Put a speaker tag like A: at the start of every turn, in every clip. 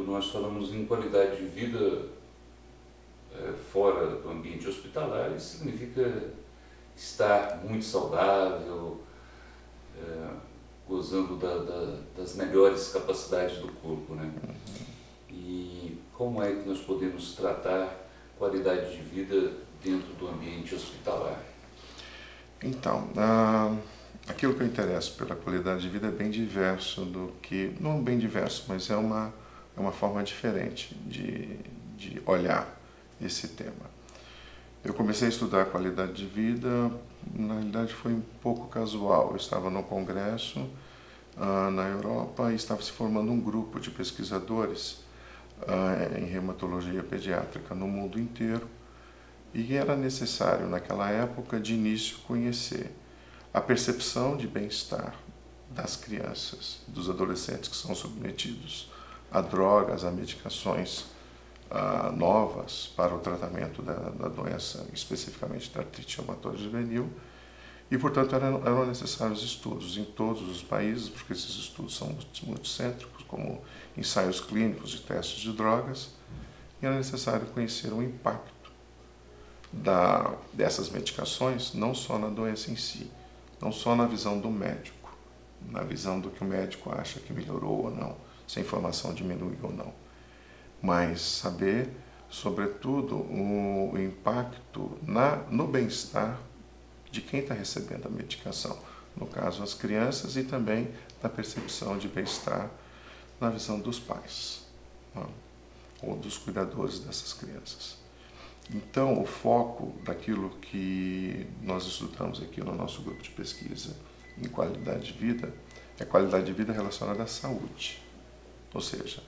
A: quando nós falamos em qualidade de vida fora do ambiente hospitalar, isso significa estar muito saudável, gozando das melhores capacidades do corpo, né? E como é que nós podemos tratar qualidade de vida dentro do ambiente hospitalar?
B: Então, aquilo que eu interesso pela qualidade de vida é bem diverso do que... Não bem diverso, mas é uma forma diferente de olhar esse tema. Eu comecei a estudar qualidade de vida, na realidade foi um pouco casual. Eu estava num congresso na Europa e estava se formando um grupo de pesquisadores em reumatologia pediátrica no mundo inteiro, e era necessário naquela época de início conhecer a percepção de bem-estar das crianças, dos adolescentes que são submetidos a drogas, a medicações novas para o tratamento da doença, especificamente da artrite reumatoide juvenil, e portanto eram necessários estudos em todos os países, porque esses estudos são multicêntricos, como ensaios clínicos de testes de drogas, e era necessário conhecer o impacto dessas medicações, não só na doença em si, não só na visão do médico, na visão do que o médico acha que melhorou ou não, se a inflamação diminuiu ou não, mas saber, sobretudo, o impacto no bem-estar de quem está recebendo a medicação, no caso as crianças, e também na percepção de bem-estar na visão dos pais, né, ou dos cuidadores dessas crianças. Então, o foco daquilo que nós estudamos aqui no nosso grupo de pesquisa em qualidade de vida é qualidade de vida relacionada à saúde. Ou seja,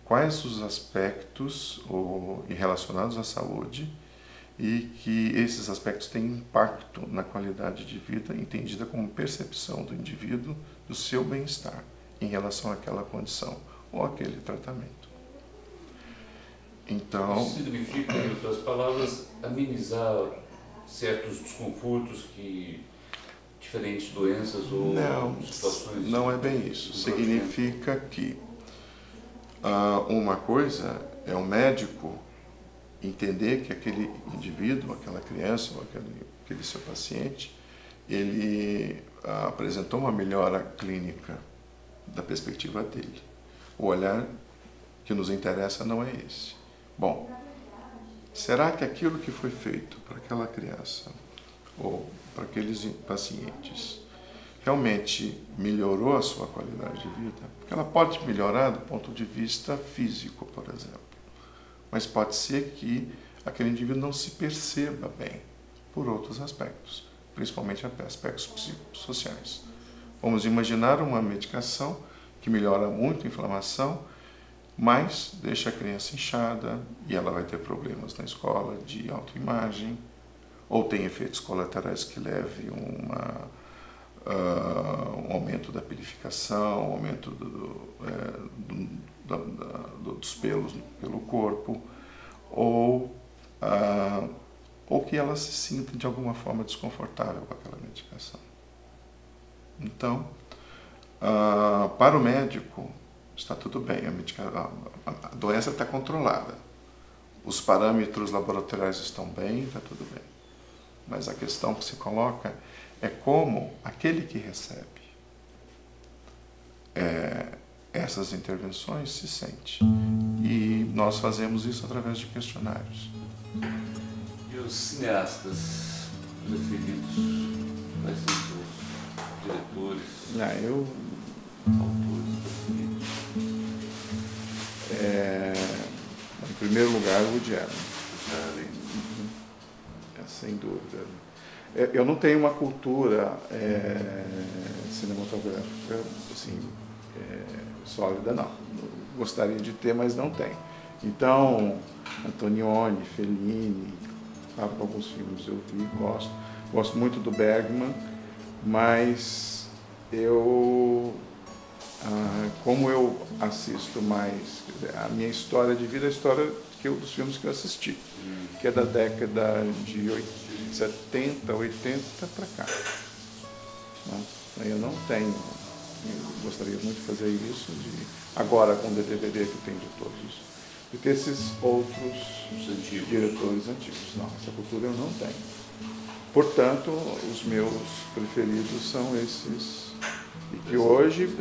B: quais os aspectos relacionados à saúde e que esses aspectos têm impacto na qualidade de vida, entendida como percepção do indivíduo do seu bem-estar em relação àquela condição ou àquele tratamento. Então,
A: isso significa, em outras palavras, amenizar certos desconfortos que diferentes doenças ou situações...
B: Não é bem isso. Significa que uma coisa é o médico entender que aquele indivíduo, aquela criança ou aquele seu paciente, ele apresentou uma melhora clínica da perspectiva dele. O olhar que nos interessa não é esse. Bom, será que aquilo que foi feito para aquela criança ou para aqueles pacientes realmente melhorou a sua qualidade de vida? Porque ela pode melhorar do ponto de vista físico, por exemplo, mas pode ser que aquele indivíduo não se perceba bem por outros aspectos, principalmente aspectos psicossociais. Vamos imaginar uma medicação que melhora muito a inflamação, mas deixa a criança inchada e ela vai ter problemas na escola de autoimagem, ou tem efeitos colaterais que levem um aumento da pilificação, um aumento dos pelos pelo corpo, ou que ela se sinta de alguma forma desconfortável com aquela medicação. Então, para o médico, está tudo bem, a doença está controlada, os parâmetros laboratoriais estão bem, está tudo bem. Mas a questão que se coloca é como aquele que recebe essas intervenções se sente. E nós fazemos isso através de questionários.
A: E os cineastas preferidos? Quais são os seus diretores? Autores preferidos?
B: Em primeiro lugar, o Woody Allen. Sem dúvida. Eu não tenho uma cultura cinematográfica assim, sólida, não. Gostaria de ter, mas não tenho. Então, Antonioni, Fellini, alguns filmes eu vi, gosto muito do Bergman, mas como eu assisto mais, a minha história de vida é a história dos filmes que eu assisti, que é da década de 70, 80 para cá. Eu não tenho
C: eu gostaria muito de fazer isso, agora com o DVD que eu tenho de todos, e ter esses outros diretores antigos. Não, essa cultura eu não tenho. Portanto, os meus preferidos são esses, e que hoje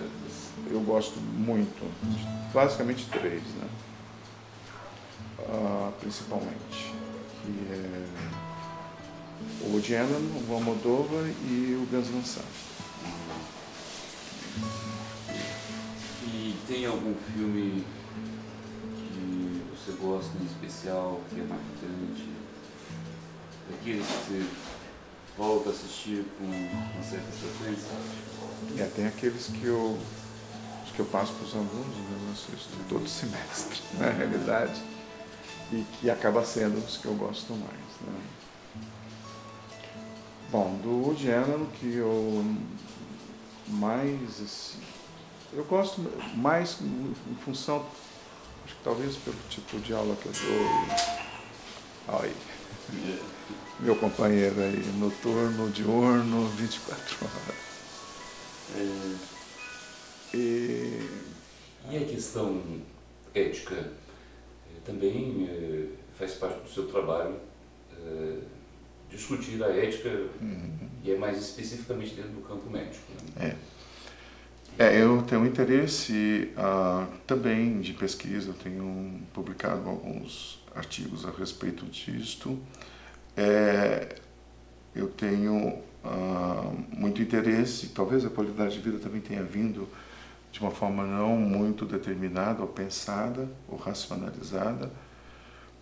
C: eu gosto muito, basicamente três, né? Principalmente, que é o Woody Allen, o Almodóvar e o Gus Van Sant.
A: E tem algum filme que você gosta em especial, que é marcante, daqueles que você volta a assistir com uma certa frequência?
C: Tem aqueles que eu passo para os alunos, eu assisto todo semestre, na realidade, e que acaba sendo os que eu gosto mais, né? Bom, do Woody Allen, que eu mais, assim, eu gosto mais em função, acho que talvez pelo tipo de aula que eu dou, aí, meu companheiro aí, noturno, diurno, 24 horas.
A: E a questão ética também faz parte do seu trabalho, discutir a ética, e é mais especificamente dentro do campo médico, né?
B: Eu tenho um interesse também de pesquisa, eu tenho publicado alguns artigos a respeito disto. Eu tenho muito interesse, talvez a qualidade de vida também tenha vindo de uma forma não muito determinada ou pensada ou racionalizada,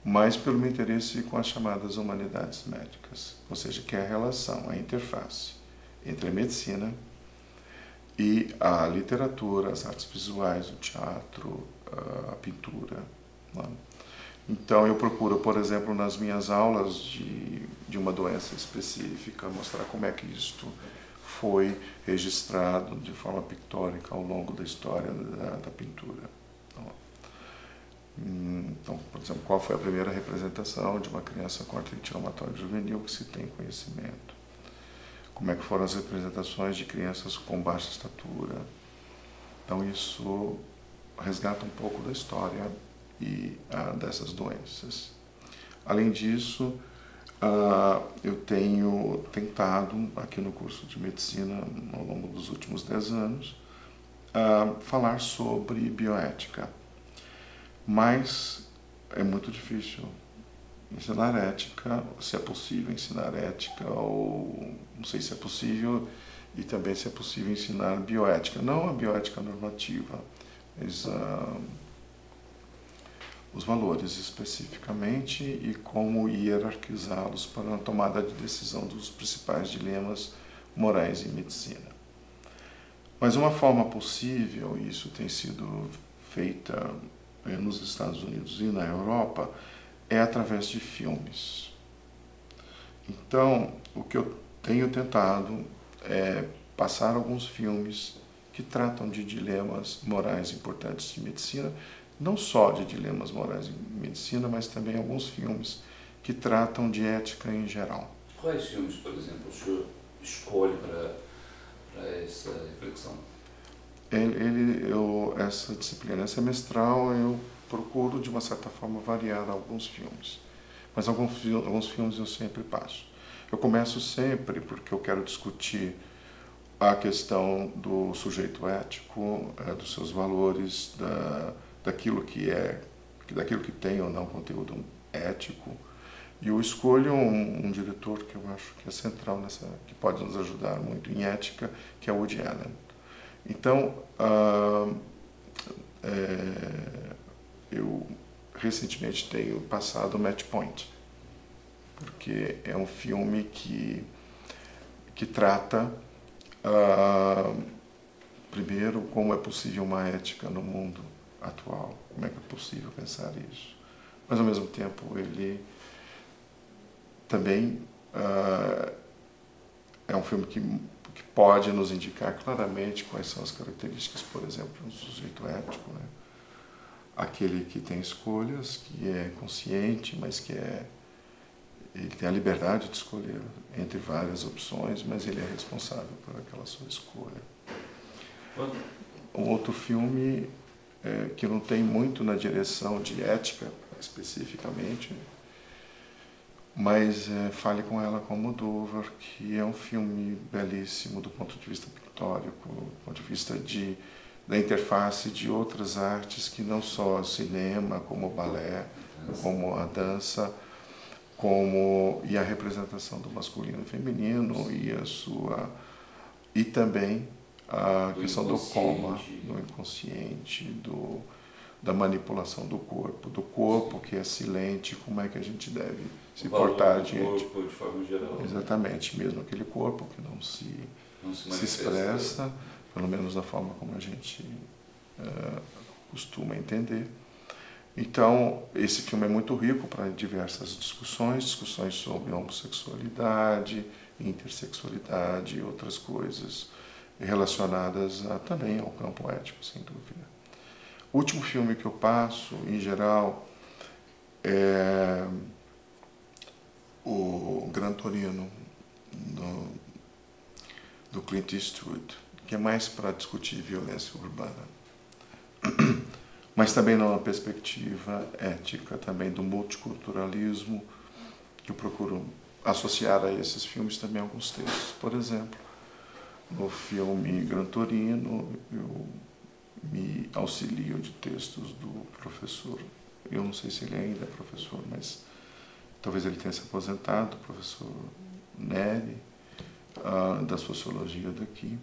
B: mas pelo meu interesse com as chamadas humanidades médicas, ou seja, que é a relação, a interface entre a medicina e a literatura, as artes visuais, o teatro, a pintura, né? Então eu procuro, por exemplo, nas minhas aulas de uma doença específica, mostrar como é que isto foi registrado de forma pictórica ao longo da história da pintura. Então, por exemplo, qual foi a primeira representação de uma criança com artrite reumatoide juvenil que se tem conhecimento? Como é que foram as representações de crianças com baixa estatura? Então isso resgata um pouco da história e dessas doenças. Além disso, eu tenho tentado, aqui no curso de medicina, ao longo dos últimos 10 anos, falar sobre bioética. Mas é muito difícil ensinar ética, se é possível ensinar ética, ou não sei se é possível, e também se é possível ensinar bioética. Não a bioética normativa, mas os valores especificamente e como hierarquizá-los para a tomada de decisão dos principais dilemas morais em medicina. Mas uma forma possível, e isso tem sido feita nos Estados Unidos e na Europa, é através de filmes. Então, o que eu tenho tentado é passar alguns filmes que tratam de dilemas morais importantes de medicina, não só de dilemas morais em medicina, mas também alguns filmes que tratam de ética em geral.
A: Quais filmes, por exemplo, o senhor escolhe para essa reflexão? Essa disciplina semestral, eu procuro, de uma certa forma, variar alguns filmes. Mas alguns filmes eu sempre passo. Eu começo sempre porque eu quero discutir a questão do sujeito ético, dos seus valores, daquilo que tem ou não conteúdo ético. E eu escolho um diretor que eu acho que é central que pode nos ajudar muito em ética, que é o Woody Allen. Então, eu recentemente tenho passado o Match Point, porque é um filme que trata, primeiro, como é possível uma ética no mundo atual, como é que é possível pensar isso. Mas, ao mesmo tempo, ele também é um filme que pode nos indicar claramente quais são as características, por exemplo, do sujeito ético, né? Aquele que tem escolhas, que é consciente, mas ele tem a liberdade de escolher entre várias opções, mas ele é responsável por aquela sua escolha. Um outro filme que não tem muito na direção de ética, especificamente, mas Fale com Ela com Almodóvar, que é um filme belíssimo do ponto de vista pictórico, do ponto de vista da interface de outras artes que não só o cinema, como o balé, como a dança, e a representação do masculino e feminino e também a questão do coma, do inconsciente, da manipulação do corpo que é silente, como é que a gente deve se portar diante.
D: Corpo, de forma geral.
A: Exatamente, mesmo aquele corpo que não se expressa, pelo menos da forma como a gente costuma entender. Então, esse filme é muito rico para diversas discussões sobre homossexualidade, intersexualidade e outras coisas relacionadas também ao campo ético, sem dúvida. O último filme que eu passo, em geral, é o Gran Torino, do Clint Eastwood, que é mais para discutir violência urbana, mas também numa perspectiva ética, também do multiculturalismo, que eu procuro associar a esses filmes também alguns textos. Por exemplo, no filme Gran Torino, eu me auxilio de textos do professor, eu não sei se ele ainda é professor, mas talvez ele tenha se aposentado, o professor Neri, da sociologia daqui,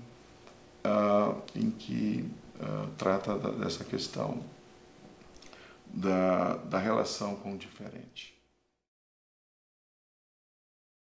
A: em que trata dessa questão da relação com o diferente.